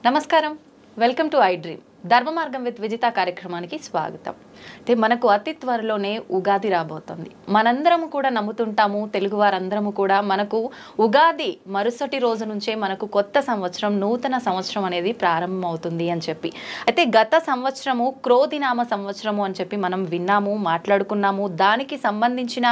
నమస్కారం welcome to I dream ధర్మ మార్గం విత్ విజిత కార్యక్రమానికి స్వాగతం. అంటే మనకు అతి త్వరలోనే ఉగాది రాబోతుంది. మనందరము కూడా నమ్ముతుంటాము, తెలుగు వారందరము కూడా మనకు ఉగాది మరుసటి రోజు నుంచే మనకు కొత్త సంవత్సరం, నూతన సంవత్సరం అనేది ప్రారంభమవుతుంది అని చెప్పి. అయితే గత సంవత్సరము క్రోధినామ సంవత్సరము అని చెప్పి మనం విన్నాము, మాట్లాడుకున్నాము. దానికి సంబంధించిన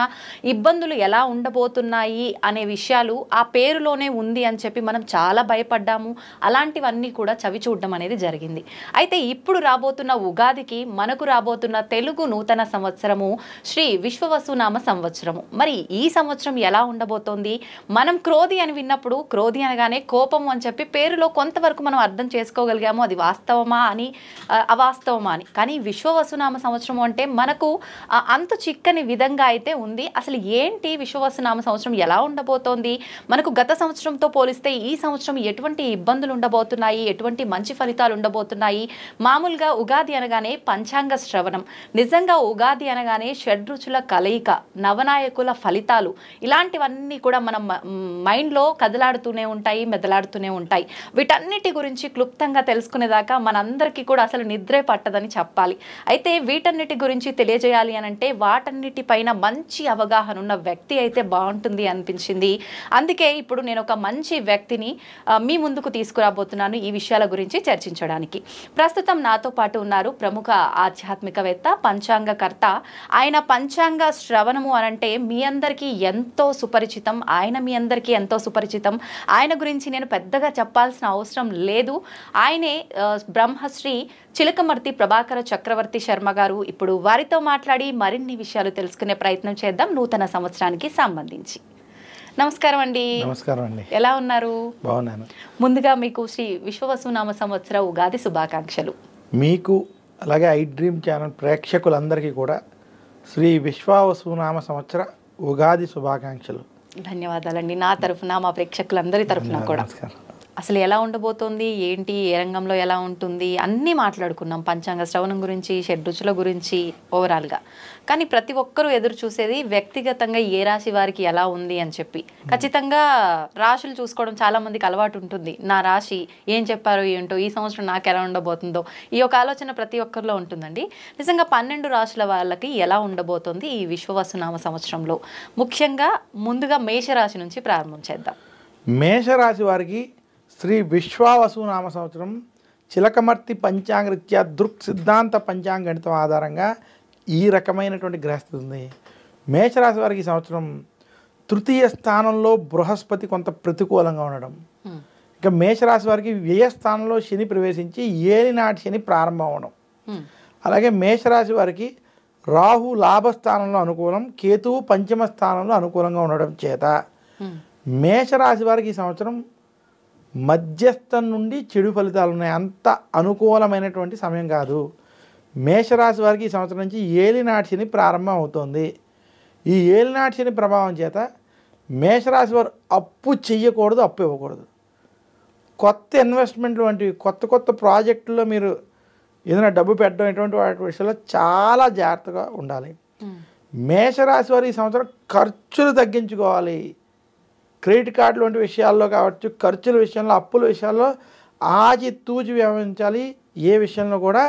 ఇబ్బందులు ఎలా ఉండబోతున్నాయి అనే విషయాలు ఆ పేరులోనే ఉంది అని చెప్పి మనం చాలా భయపడ్డాము. అలాంటివన్నీ కూడా చవి చూడడం అనేది జరిగింది. అయితే ఇప్పుడు రాబోతున్న ఉగాదికి మనకు రాబోతున్న తెలుగు నూతన సంవత్సరము శ్రీ విశ్వవసునామ సంవత్సరము. మరి ఈ సంవత్సరం ఎలా ఉండబోతోంది? మనం క్రోధి అని విన్నప్పుడు క్రోధి అనగానే కోపము అని చెప్పి పేరులో కొంతవరకు మనం అర్థం చేసుకోగలిగాము. అది వాస్తవమా అని అవాస్తవమా అని. కానీ విశ్వవసునామ సంవత్సరము అంటే మనకు అంత చిక్కని విధంగా అయితే ఉంది. అసలు ఏంటి విశ్వవసునామ సంవత్సరం ఎలా ఉండబోతోంది? మనకు గత సంవత్సరంతో పోలిస్తే ఈ సంవత్సరం ఎటువంటి ఇబ్బందులు ఉండబోతున్నాయి, ఎటువంటి మంచి ఫలితాలు ఉండబోతున్నాయి? మామూలుగా ఉగాది అనగానే పంచాంగ శ్రవణం, నిజంగా ఉగాది అనగానే షడ్రుచుల కలయిక, నవనాయకుల ఫలితాలు, ఇలాంటివన్నీ కూడా మన మైండ్లో కదలాడుతూనే ఉంటాయి, మెదలాడుతూనే ఉంటాయి. వీటన్నిటి గురించి క్లుప్తంగా తెలుసుకునేదాకా మనందరికీ కూడా అసలు నిద్రే పట్టదని చెప్పాలి. అయితే వీటన్నిటి గురించి తెలియజేయాలి అనంటే వాటన్నిటిపైన మంచి అవగాహన ఉన్న వ్యక్తి అయితే బాగుంటుంది అనిపించింది. అందుకే ఇప్పుడు నేను ఒక మంచి వ్యక్తిని మీ ముందుకు తీసుకురాబోతున్నాను ఈ విషయాల గురించి చర్చించడానికి. ప్రస్తుతం నాతో పాటు ఉన్నారు ప్రముఖ ఆధ్యాత్మికవేత్త, పంచాంగకర్త. ఆయన పంచాంగ శ్రవణము అనంటే మీ అందరికీ ఎంతో సుపరిచితం. ఆయన మీ అందరికీ ఎంతో సుపరిచితం. ఆయన గురించి నేను పెద్దగా చెప్పాల్సిన అవసరం లేదు. ఆయనే బ్రహ్మశ్రీ చిలకమర్తి ప్రభాకర చక్రవర్తి శర్మ గారు. ఇప్పుడు వారితో మాట్లాడి మరిన్ని విషయాలు తెలుసుకునే ప్రయత్నం చేద్దాం నూతన సంవత్సరానికి సంబంధించి. నమస్కారం అండి. నమస్కారం అండి. ఎలా ఉన్నారు? బాగున్నాను. ముందుగా మీకు శ్రీ విశ్వవసునామ సంవత్సర ఉగాది శుభాకాంక్షలు. మీకు అలాగే ఐ డ్రీమ్ ఛానల్ ప్రేక్షకులందరికీ కూడా శ్రీ విశ్వవసునామ సంవత్సర ఉగాది శుభాకాంక్షలు. ధన్యవాదాలండి. నా తరఫున, మా ప్రేక్షకులందరి తరఫున కూడా. అసలు ఎలా ఉండబోతోంది, ఏంటి, ఏ రంగంలో ఎలా ఉంటుంది అన్నీ మాట్లాడుకున్నాం. పంచాంగ శ్రవణం గురించి, షడ్రుచుల గురించి ఓవరాల్గా. కానీ ప్రతి ఒక్కరూ ఎదురు చూసేది వ్యక్తిగతంగా ఏ రాశి వారికి ఎలా ఉంది అని చెప్పి. ఖచ్చితంగా రాశులు చూసుకోవడం చాలా మందికి అలవాటు ఉంటుంది. నా రాశి ఏం చెప్పారో ఏంటో, ఈ సంవత్సరం నాకు ఎలా ఉండబోతుందో, ఈ ఒక ఆలోచన ప్రతి ఒక్కరిలో ఉంటుందండి. నిజంగా 12 రాశుల వాళ్ళకి ఎలా ఉండబోతుంది ఈ విశ్వవసునామ సంవత్సరంలో? ముఖ్యంగా ముందుగా మేషరాశి నుంచి ప్రారంభం చేద్దాం. మేషరాశి వారికి శ్రీ విశ్వవసునామ సంవత్సరం చిలకమర్తి పంచాంగరీత్యా దృక్ సిద్ధాంత పంచాంగణితం ఆధారంగా ఈ రకమైనటువంటి గ్రహస్థితి ఉంది. మేషరాశి వారికి ఈ సంవత్సరం తృతీయ స్థానంలో బృహస్పతి కొంత ప్రతికూలంగా ఉండడం, ఇక మేషరాశి వారికి వ్యయ స్థానంలో శని ప్రవేశించి ఏలినాటి శని ప్రారంభం అవడం, అలాగే మేషరాశి వారికి రాహు లాభస్థానంలో అనుకూలం, కేతువు పంచమ స్థానంలో అనుకూలంగా ఉండడం చేత మేషరాశి వారికి ఈ సంవత్సరం మధ్యస్థం నుండి చెడు ఫలితాలు ఉన్నాయి. అంత అనుకూలమైనటువంటి సమయం కాదు. మేషరాశి వారికి ఈ సంవత్సరం నుంచి ఏలినాటి శని ప్రారంభం అవుతుంది. ఈ ఏలినాటి శని ప్రభావం చేత మేషరాశి వారు అప్పు చెయ్యకూడదు, అప్పు ఇవ్వకూడదు. కొత్త ఇన్వెస్ట్మెంట్లు వంటివి, కొత్త కొత్త ప్రాజెక్టుల్లో మీరు ఏదైనా డబ్బు పెట్టడం ఇటువంటి వాటి విషయంలో చాలా జాగ్రత్తగా ఉండాలి. మేషరాశి వారు ఈ సంవత్సరం ఖర్చులు తగ్గించుకోవాలి. క్రెడిట్ కార్డులు వంటి విషయాల్లో కావచ్చు, ఖర్చుల విషయంలో, అప్పుల విషయాల్లో ఆచితూచి వ్యవహరించాలి. ఏ విషయంలో కూడా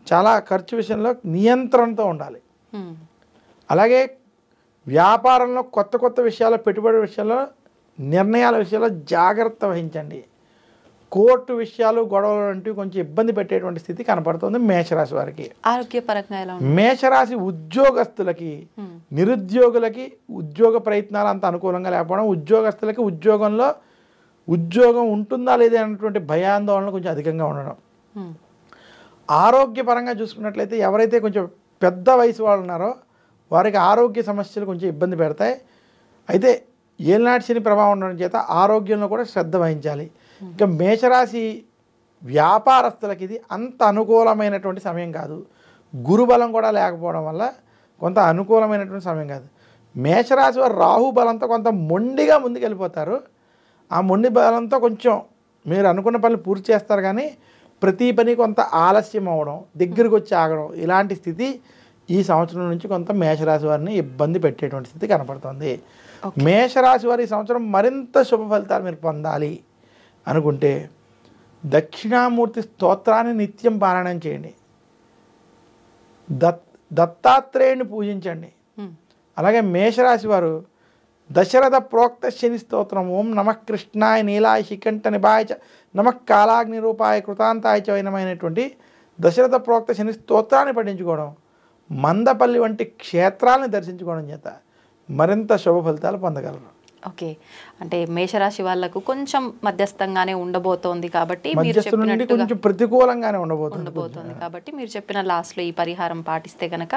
చాలా ఖర్చు విషయంలో నియంత్రణతో ఉండాలి. అలాగే వ్యాపారంలో కొత్త కొత్త విషయాల్లో, పెట్టుబడి విషయాల్లో, నిర్ణయాల విషయాల్లో జాగ్రత్త వహించండి. కోర్టు విషయాలు, గొడవలు వంటివి కొంచెం ఇబ్బంది పెట్టేటువంటి స్థితి కనపడుతుంది మేషరాశి వారికి. ఆరోగ్యపరంగా ఎలా? మేషరాశి ఉద్యోగస్తులకి, నిరుద్యోగులకి ఉద్యోగ ప్రయత్నాలు అంత అనుకూలంగా లేకపోవడం, ఉద్యోగస్తులకి ఉద్యోగంలో ఉద్యోగం ఉంటుందా లేదా అన్నటువంటి భయాందోళన కొంచెం అధికంగా ఉండడం. ఆరోగ్యపరంగా చూసుకున్నట్లయితే ఎవరైతే కొంచెం పెద్ద వయసు వాళ్ళు ఉన్నారో వారికి ఆరోగ్య సమస్యలు కొంచెం ఇబ్బంది పెడతాయి. అయితే ఏలినాటి శని ప్రభావం ఉండడం చేత ఆరోగ్యంలో కూడా శ్రద్ధ వహించాలి. ఇక మేషరాశి వ్యాపారస్తులకి ఇది అంత అనుకూలమైనటువంటి సమయం కాదు. గురుబలం కూడా లేకపోవడం వల్ల కొంత అనుకూలమైనటువంటి సమయం కాదు. మేషరాశి వారు రాహు బలంతో కొంత మొండిగా ముందుకెళ్ళిపోతారు. ఆ మొండి బలంతో కొంచెం మీరు అనుకున్న పనులు పూర్తి చేస్తారు, కానీ ప్రతి పని కొంత ఆలస్యం అవ్వడం, దగ్గరికి వచ్చి ఆగడం, ఇలాంటి స్థితి ఈ సంవత్సరం నుంచి కొంత మేషరాశి వారిని ఇబ్బంది పెట్టేటువంటి స్థితి కనపడుతుంది. మేషరాశి వారి ఈ సంవత్సరం మరింత శుభ ఫలితాలు మీరు పొందాలి అనుకుంటే దక్షిణామూర్తి స్తోత్రాన్ని నిత్యం పారాయణం చేయండి. దత్తాత్రేయుని పూజించండి. అలాగే మేషరాశి వారు దశరథ ప్రోక్త శని స్తోత్రం ఓం నమః కృష్ణాయ నీలాయ శికంఠ నిభాయ చ నమః కాలాగ్ని రూపాయ కృతాంతాయ చ వైనమైనటువంటి దశరథ ప్రోక్త శని స్తోత్రాన్ని పఠించుకోవడం, మందపల్లి వంటి క్షేత్రాలను దర్శించుకోవడం చేత మరింత శుభ ఫలితాలు పొందగలరు. ఓకే, అంటే మేషరాశి వాళ్ళకు కొంచెం మధ్యస్థంగానే ఉండబోతోంది కాబట్టి మీరు మధ్యస్థ నుండి చెప్పినట్టుగా కొంచెం ప్రతికూలంగానే ఉండబోతుంది ఉండబోతోంది కాబట్టి మీరు చెప్పిన లాస్ట్లో ఈ పరిహారం పాటిస్తే గనక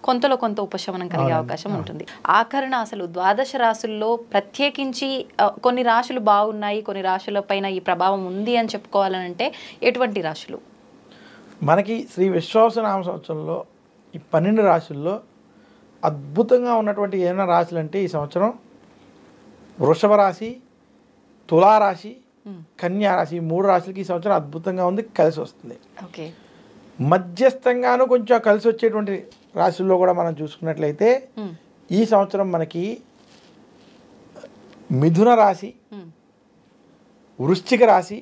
కొంతలో కొంత ఉపశమనం కలిగే అవకాశం ఉంటుంది. ఆఖరణ అసలు ద్వాదశ రాశుల్లో ప్రత్యేకించి కొన్ని రాశులు బాగున్నాయి, కొన్ని రాశుల పైన ఈ ప్రభావం ఉంది అని చెప్పుకోవాలనంటే ఎటువంటి రాశులు? మనకి శ్రీ విశ్వావసునామ సంవత్సరంలో ఈ 12 రాశుల్లో అద్భుతంగా ఉన్నటువంటి ఏమైనా రాశులు అంటే ఈ సంవత్సరం వృషభ రాశి, తులారాశి, కన్యా రాశి, 3 రాశులకి ఈ సంవత్సరం అద్భుతంగా ఉంది, కలిసి వస్తుంది. ఓకే, మధ్యస్థంగాను కొంచెం కలిసి వచ్చేటువంటి రాశుల్లో కూడా మనం చూసుకున్నట్లయితే ఈ సంవత్సరం మనకి మిథున రాశి, వృశ్చిక రాశి,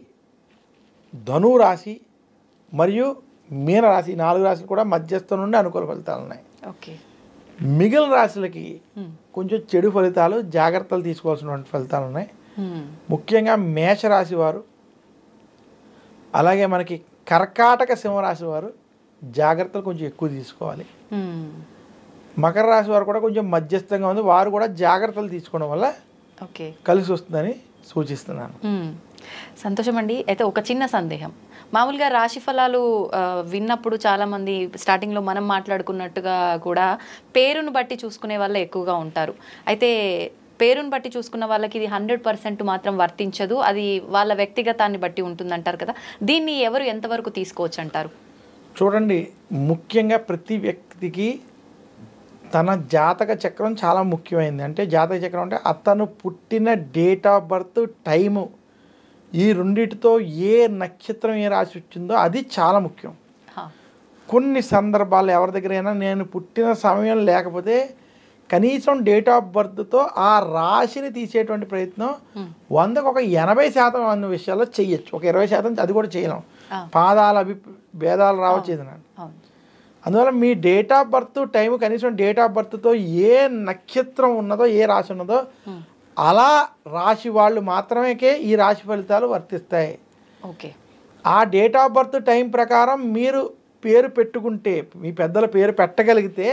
ధను రాశి మరియు మీన రాశి 4 రాశులు కూడా మధ్యస్థం నుండి అనుకూల ఫలితాలు ఉన్నాయి. ఓకే, మిగిలిన రాశులకి కొంచెం చెడు ఫలితాలు, జాగ్రత్తలు తీసుకోవాల్సినటువంటి ఫలితాలు ఉన్నాయి. ముఖ్యంగా మేషరాశి వారు, అలాగే మనకి కర్కాటక సింహరాశి వారు జాగ్రత్తలు కొంచెం ఎక్కువ తీసుకోవాలి. మకర రాశి వారు కూడా కొంచెం మధ్యస్థంగా ఉంది, వారు కూడా జాగ్రత్తలు తీసుకోవడం వల్ల ఓకే కలిసి వస్తుందని సూచిస్తున్నాను. సంతోషం అండి. అయితే ఒక చిన్న సందేహం, మామూలుగా రాశి ఫలాలు విన్నప్పుడు చాలామంది స్టార్టింగ్లో మనం మాట్లాడుకున్నట్టుగా కూడా పేరును బట్టి చూసుకునే వాళ్ళే ఎక్కువగా ఉంటారు. అయితే పేరును బట్టి చూసుకున్న వాళ్ళకి ఇది 100% మాత్రం వర్తించదు, అది వాళ్ళ వ్యక్తిగతాన్ని బట్టి ఉంటుందంటారు కదా, దీన్ని ఎవరు ఎంతవరకు తీసుకోవచ్చు అంటారు? చూడండి, ముఖ్యంగా ప్రతి వ్యక్తికి తన జాతక చక్రం చాలా ముఖ్యమైనది. అంటే జాతక చక్రం అంటే అతను పుట్టిన డేట్ ఆఫ్ బర్త్, టైము, ఈ రెండిటితో ఏ నక్షత్రం ఏ రాశి వచ్చిందో అది చాలా ముఖ్యం. కొన్ని సందర్భాలు ఎవరి దగ్గరైనా నేను పుట్టిన సమయం లేకపోతే కనీసం డేట్ ఆఫ్ బర్త్తో ఆ రాశిని తీసేటువంటి ప్రయత్నం 100కు ఒక 80% అన్న విషయాల్లో చెయ్యొచ్చు. ఒక 20% అది కూడా చేయలేం, పాదాల భేదాలు రావచ్చు ఏదైనా. అందువల్ల మీ డేట్ ఆఫ్ బర్త్ టైం, కనీసం డేట్ ఆఫ్ బర్త్తో ఏ నక్షత్రం ఉన్నదో, ఏ రాశి ఉన్నదో అలా రాశి వాళ్ళు మాత్రమే ఈ రాశి ఫలితాలు వర్తిస్తాయి. ఓకే, ఆ డేట్ ఆఫ్ బర్త్ టైం ప్రకారం మీరు పేరు పెట్టుకుంటే, మీ పెద్దల పేరు పెట్టగలిగితే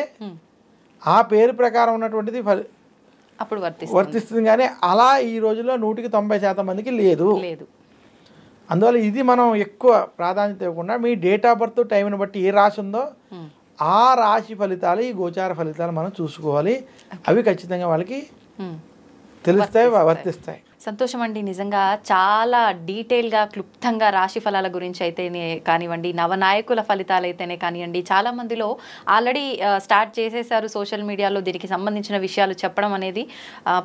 ఆ పేరు ప్రకారం ఉన్నటువంటిది అప్పుడు వర్తిస్తుంది. కానీ అలా ఈ రోజుల్లో 100% మందికి లేదు. అందువల్ల ఇది మనం ఎక్కువ ప్రాధాన్యత ఇవ్వకుండా మీ డేట్ ఆఫ్ బర్త్ టైంని బట్టి ఏ రాశి ఉందో ఆ రాశి ఫలితాలు, ఈ గోచార ఫలితాలు మనం చూసుకోవాలి. అవి ఖచ్చితంగా వాళ్ళకి తెలుస్తాయి, వర్తిస్తాయి. సంతోషం అండి. నిజంగా చాలా డీటెయిల్గా, క్లుప్తంగా రాశి ఫలాల గురించి అయితేనే కానివ్వండి, నవనాయకుల ఫలితాలు అయితేనే కానివ్వండి, చాలా మందిలో ఆల్రెడీ స్టార్ట్ చేసేసారు సోషల్ మీడియాలో దీనికి సంబంధించిన విషయాలు చెప్పడం అనేది.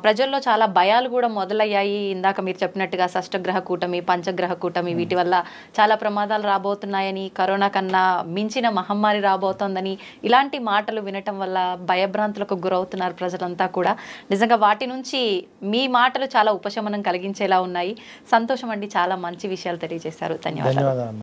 ప్రజల్లో చాలా భయాలు కూడా మొదలయ్యాయి. ఇందాక మీరు చెప్పినట్టుగా షష్టగ్రహ కూటమి, పంచగ్రహ కూటమి, వీటి వల్ల చాలా ప్రమాదాలు రాబోతున్నాయని, కరోనా కన్నా మించిన మహమ్మారి రాబోతోందని ఇలాంటి మాటలు వినటం వల్ల భయభ్రాంతులకు గురవుతున్నారు ప్రజలంతా కూడా. నిజంగా వాటి నుంచి మీ మాటలు చాలా ఉపశమనం కలిగించేలా ఉన్నాయి. సంతోషం అండి, చాలా మంచి విషయాలు తెలియజేశారు. ధన్యవాదాలు.